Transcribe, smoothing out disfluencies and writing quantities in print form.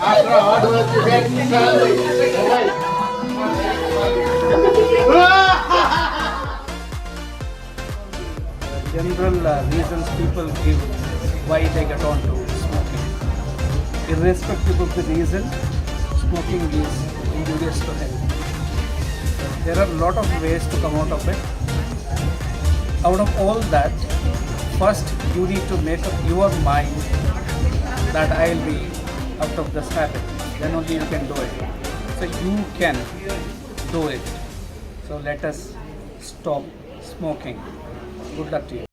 After hard work, you get salary. General reasons people give why they get on to smoking. Irrespective of the reason, smoking is injurious to health. There are a lot of ways to come out of it. Out of all that, first you need to make up your mind that I will be out of this habit. Then only you can do it. So you can do it. So let us stop smoking. Good luck to you.